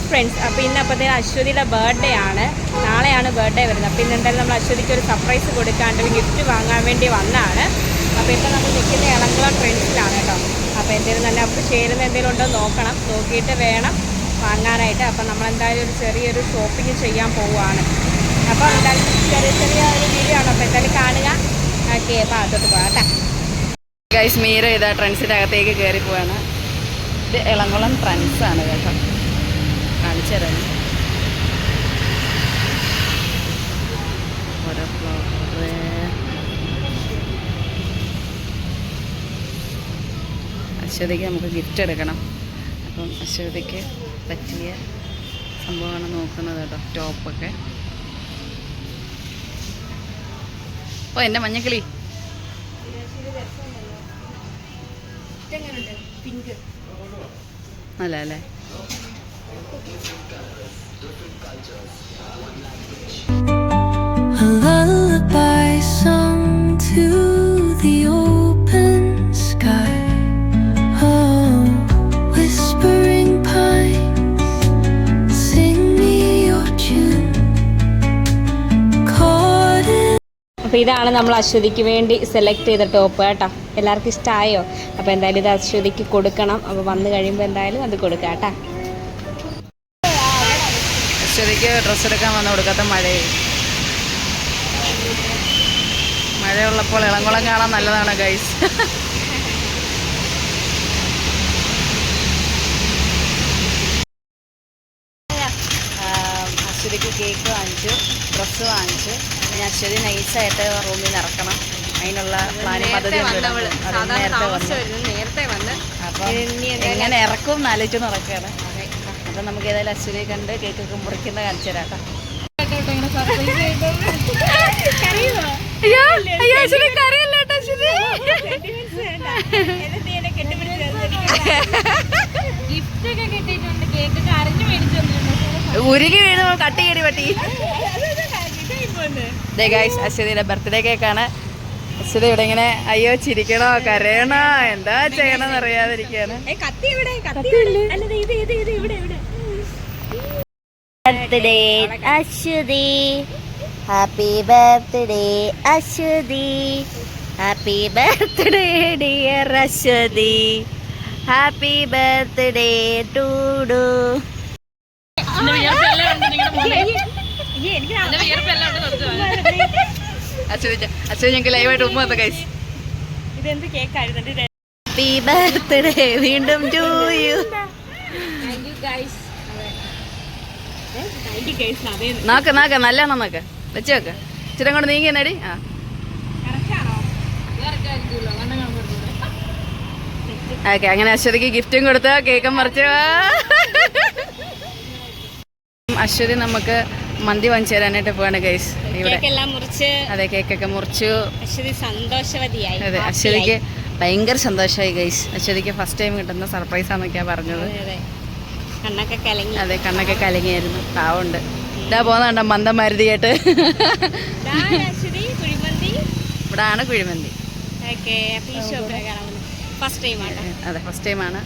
Friends, അപ്പോൾ ഇന്ന് അപ്പോഴത്തേക്കും അശ്വതിയുടെ ബർത്ത്ഡേ ആണ്. നാളെയാണ് ബർത്ത്ഡേ വരുന്നത്. അപ്പോൾ ഇന്ന് എന്തായാലും നമ്മൾ അശ്വതിക്ക് ഒരു സർപ്രൈസ് കൊടുക്കാണ്ട് ഒരു ഗിഫ്റ്റ് വാങ്ങാൻ വേണ്ടി വന്നതാണ്. അപ്പോൾ ഇപ്പോൾ നമ്മൾ നിൽക്കുന്ന ഇളങ്കുളം ഫ്രണ്ട്സിലാണ് കേട്ടോ. അപ്പോൾ എന്തെങ്കിലും തന്നെ അപ്പോൾ ചേരുന്ന എന്തെങ്കിലും ഉണ്ടോ നോക്കണം, നോക്കിയിട്ട് വേണം വാങ്ങാനായിട്ട്. അപ്പോൾ നമ്മളെന്തായാലും ഒരു ചെറിയൊരു ഷോപ്പിംഗ് ചെയ്യാൻ പോവുകയാണ്. അപ്പോൾ എന്തായാലും ചെറിയ ഒരു വീഡിയോ ആണ്. അപ്പോൾ എന്തായാലും കാണുക. ഓക്കെ, അപ്പോൾ അതോട്ട് പോകാം കേട്ടോ. ഗൈസ്, മീര ഇതാ ട്രെൻസിൻ്റെ അകത്തേക്ക് കയറി പോവാണ്. ഇത് ഇളങ്കുളം ട്രെൻസാണ് കേട്ടോ, കാണിച്ചു തരാം. ഓരോ ഫ്ലോറ് അശ്വതിക്ക് നമുക്ക് ഗിഫ്റ്റ് എടുക്കണം. അപ്പം അശ്വതിക്ക് പറ്റിയ സംഭവമാണ് നോക്കുന്നത് കേട്ടോ, ടോപ്പൊക്കെ. ഓ എൻ്റെ മഞ്ഞക്കിളി അല്ല അല്ലേ. അപ്പോൾ ഇതാണ് നമ്മൾ അശ്വതിക്ക് വേണ്ടി സെലക്ട് ചെയ്ത ടോപ്പ് കേട്ടോ. എല്ലാവർക്കും ഇഷ്ടമായോ? അപ്പോൾ എന്തായാലും ഇത് അശ്വതിക്ക് കൊടുക്കണം. അപ്പോൾ വന്നു കഴിയുമ്പോൾ എന്തായാലും അത് കൊടുക്കാം കേട്ടോ. അശ്വതിക്ക് ഡ്രസ്സ് എടുക്കാൻ വന്ന് കൊടുക്കാത്ത മഴയുള്ളപ്പോൾ ഇളങ്കുളം കാണാൻ നല്ലതാണ് ഗൈസ്. അശ്വതിക്ക് കേക്ക് വാങ്ങിച്ചു, ഡ്രസ്സ് വാങ്ങിച്ചു. ഇനി അശ്വതി നൈസായിട്ട് റൂമിൽ നിന്ന് ഇറക്കണം. അതിനുള്ള പ്ലാനിങ് പദ്ധതി നേരത്തെ വന്ന് അപ്പോൾ എങ്ങനെ ഇറക്കും എന്നാലോചിച്ച് നടക്കുകയാണ്. അപ്പം നമുക്ക് ഏതായാലും അശ്വതിയെ കണ്ട് കേക്കൊക്കെ മുറിക്കുന്ന കാണിച്ചു തരാം കേട്ടോ. ഉരുകി വീണ് കട്ടി കയറി പറ്റി. അശ്വതിയുടെ ബർത്ത്ഡേ കേക്കാണ്. അശ്വതി ഇവിടെ ഇങ്ങനെ അയ്യോ ചിരിക്കണോ കരയണോ എന്താ ചെയ്യണമെന്ന് അറിയാതിരിക്കാണ്. Birthday Ashwathy, happy birthday Ashwathy, happy birthday dear Ashwathy, happy birthday to you. Ashwathy ഞങ്ങൾക്ക് ലൈവായിട്ട് ഉമ്മ തന്ന ഗൈസ്. ഇതെന്ത് കേക്കായിരുന്നു? ഹാപ്പി ബർത്ത്ഡേ വീണ്ടും ടു യു. നോക്ക് നല്ലതാണോ നോക്ക്, വെച്ച് നോക്ക്. ഇച്ചിരി കൊണ്ട് നീങ്ങി നേടി. ആ ഓക്കെ, അങ്ങനെ അശ്വതിക്ക് ഗിഫ്റ്റും കൊടുത്ത് കേക്കും മറിച്ച്. അശ്വതി നമുക്ക് മന്തി വാങ്ങിച്ചു തരാനായിട്ട് പോവാണ് ഗൈസ്. ഇവിടെ അതെ, കേക്കൊക്കെ മുറിച്ചു. അതെ, അശ്വതിക്ക് ഭയങ്കര സന്തോഷമായി ഗൈസ്. അശ്വതിക്ക് ഫസ്റ്റ് ടൈം കിട്ടുന്ന സർപ്രൈസാന്നൊക്കെയാ പറഞ്ഞത്. അതെ, കണ്ണൊക്കെ കലങ്ങിയായിരുന്നു. പാവുണ്ട്. ഇതാ പോകുന്നുണ്ടോ മന്ദമാരുതിയായിട്ട്. ഇവിടാണ് കുഴിമന്തി. അതെ, ഫസ്റ്റ് ടൈമാണ്.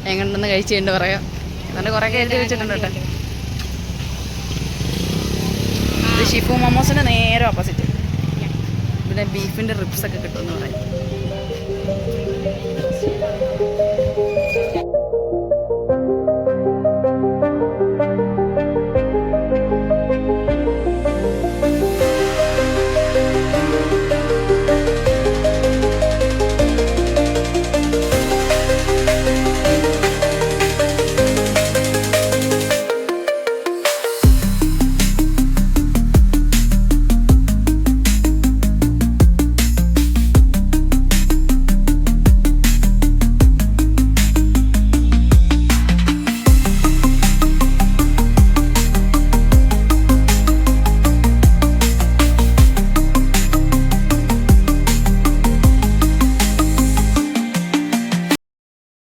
എങ്ങനെയുണ്ടെന്ന് കഴിച്ചുകൊണ്ട് പറയാം. അതുകൊണ്ട് കുറേ എഴുതി വെച്ചിട്ടുണ്ട് കേട്ടോ. ഇത് ഷിഫു മൊമോസിൻ്റെ നേരെ ഓപ്പോസിറ്റ്. പിന്നെ ബീഫിൻ്റെ റിബ്സൊക്കെ കിട്ടുമെന്ന് പറയും.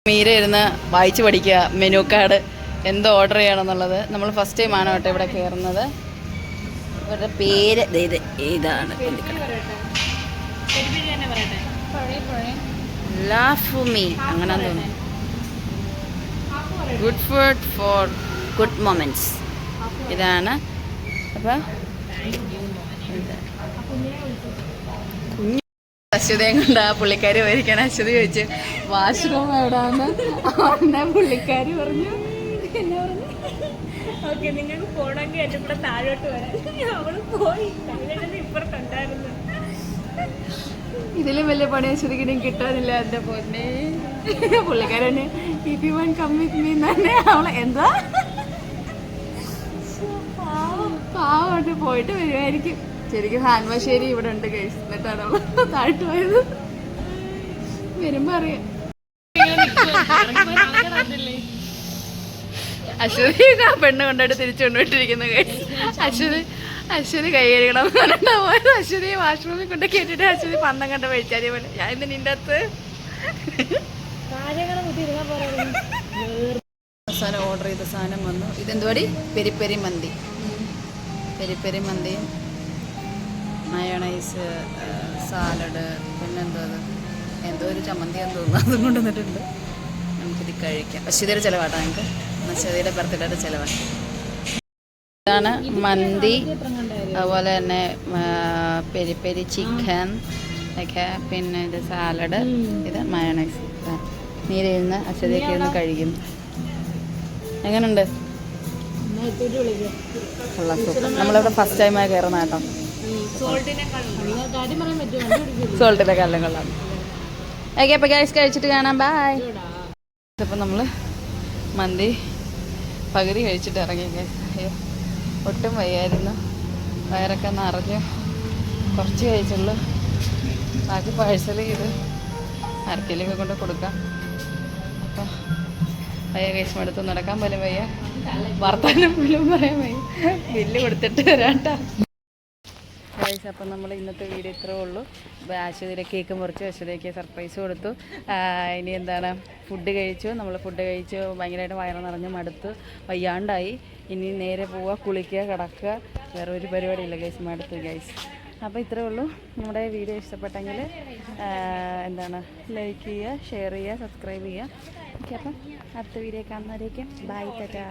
മീര ഇരുന്ന് വായിച്ച് പഠിക്കുക മെനു കാർഡ് എന്തോ ഓർഡർ ചെയ്യണമെന്നുള്ളത്. നമ്മൾ ഫസ്റ്റ് ടൈമാണ് കേട്ടോ ഇവിടെ കയറുന്നത്. ഇവരുടെ പേര് ഇതാണ് ലാഫുമി അങ്ങനെ തോന്നുന്നു. Good food for good moments. ഇതാണ്. അപ്പോൾ കുഞ്ഞു അശ്വതയും കൊണ്ട് ആ പുള്ളിക്കാരി പോയിരിക്കണം. അശ്വതി ചോദിച്ചു വാഷ്റൂം എവിടെയാന്ന്. അവനെ പുള്ളിക്കാരി പറഞ്ഞു എന്നാ പറഞ്ഞു, ഓക്കെ നിങ്ങൾക്ക് പോകണമെങ്കിൽ എൻ്റെ കൂടെ താഴോട്ട് വരാം. അവള് പോയി ഇപ്പുറത്തുണ്ടായിരുന്നു. ഇതിലും വലിയ പണി അശ്വതിക്കിനും കിട്ടാനില്ല എൻ്റെ പൊന്നെ. പുള്ളിക്കാരന് if you want come with me തന്നെ അവളെ എന്താ പാവമായിട്ട് പോയിട്ട് വരുമായിരിക്കും. ശരിക്കും ഹാൻവാശ്ശേരി ഇവിടെ ഉണ്ട് ഗൈസ്. എന്നിട്ടാണ് അവള് താഴ്ത്തു പോയത്. വരുമ്പോ അറിയാം. അശ്വതി ആ പെണ്ണ് കൊണ്ടിട്ട് തിരിച്ചു കൊണ്ടുപോയിട്ടിരിക്കുന്നു ഗൈസ്. അശ്വതി കൈ കഴുകണം പറഞ്ഞിട്ടാ പോയത്. അശ്വതി വാഷ്റൂമിൽ കൊണ്ട് കേട്ടിട്ട് അശ്വതി പന്തം കണ്ട കഴിച്ചാൽ പോലെ ഞാൻ ഇന്ന് നിന്റെ അകത്ത് അവസാനം ഓർഡർ ചെയ്ത സാധനം വന്നു. ഇതെന്തുവാടി? പെരി മന്തി. പെരി മന്തിയും മയോണൈസ്, സാലഡ്, പിന്നെന്തോ എന്തോ ഒരു ചമ്മന്തിയാന്ന് തോന്നുന്നു, അതും കൊണ്ടുവന്നിട്ടുണ്ട്. നമുക്കിത് കഴിക്കാം. അശ്വതിയുടെ ചിലവാട്ടോ ഞങ്ങൾക്ക്. അശ്വതിയുടെ ബർത്ത്ഡേയുടെ ചിലവാണ്. ഇതാണ് മന്തി, അതുപോലെ തന്നെ പെരി ചിക്കൻ ഒക്കെ, പിന്നെ ഇത് സാലഡ്, ഇത് മയോണൈസ്. നീരിരുന്ന് അശ്വതിയൊക്കെ ഇരുന്ന് കഴിക്കുന്നു. എങ്ങനെയുണ്ട്? കൊള്ളാം, സൂപ്പർ. നമ്മളിവിടെ ഫസ്റ്റ് ടൈമായി കയറുന്ന കേട്ടോ. സോൾട്ടിനെക്കാളും കൊള്ളാം. ഓക്കെ, അപ്പോൾ ഗൈസ് കഴിച്ചിട്ട് കാണാം. ബൈ. ഇപ്പം നമ്മൾ മന്തി പകുതി കഴിച്ചിട്ട് ഇറങ്ങി ഗൈസ്. അയ്യോ ഒട്ടും വയ്യായിരുന്നു, വയറൊക്കെ നിറഞ്ഞു. കുറച്ച് കഴിച്ചുള്ളൂ. ബാക്കി പാഴ്സൽ ചെയ്ത് ആർക്കെങ്കിലുമൊക്കെ കൊണ്ട് കൊടുക്കാം. അപ്പോൾ വയ്യ ഗൈസ്, മടുത്ത് നടക്കാൻ പോലും വയ്യ, വർത്താനം പോലും പറയാൻ വയ്യ. ബില്ല് കൊടുത്തിട്ട് വരാട്ടോ ഗൈസ്. അപ്പം നമ്മൾ ഇന്നത്തെ വീഡിയോ ഇത്രേ ഉള്ളൂ. ഇപ്പോൾ അശ്വതിയുടെ കേക്ക് മുറിച്ച് അശ്വതിക്ക് സർപ്രൈസ് കൊടുത്തു. ഇനി എന്താണ്, ഫുഡ് കഴിച്ചു. നമ്മൾ ഫുഡ് കഴിച്ചു ഭയങ്കരമായിട്ട് വയറ് നിറഞ്ഞ് മടുത്ത് വയ്യാണ്ടായി. ഇനി നേരെ പോവുക, കുളിക്കുക, കിടക്കുക, വേറെ ഒരു പരിപാടിയില്ല ഗൈസ്, മടുത്തു ഗൈസ്. അപ്പോൾ ഇത്രേ ഉള്ളൂ. നമ്മുടെ വീഡിയോ ഇഷ്ടപ്പെട്ടെങ്കിൽ എന്താണ് ലൈക്ക് ചെയ്യുക, ഷെയർ ചെയ്യുക, സബ്സ്ക്രൈബ് ചെയ്യുക. ഓക്കെ, അപ്പം അടുത്ത വീഡിയോ കാണുന്നവരേക്കും ബൈ, ടാറ്റാ.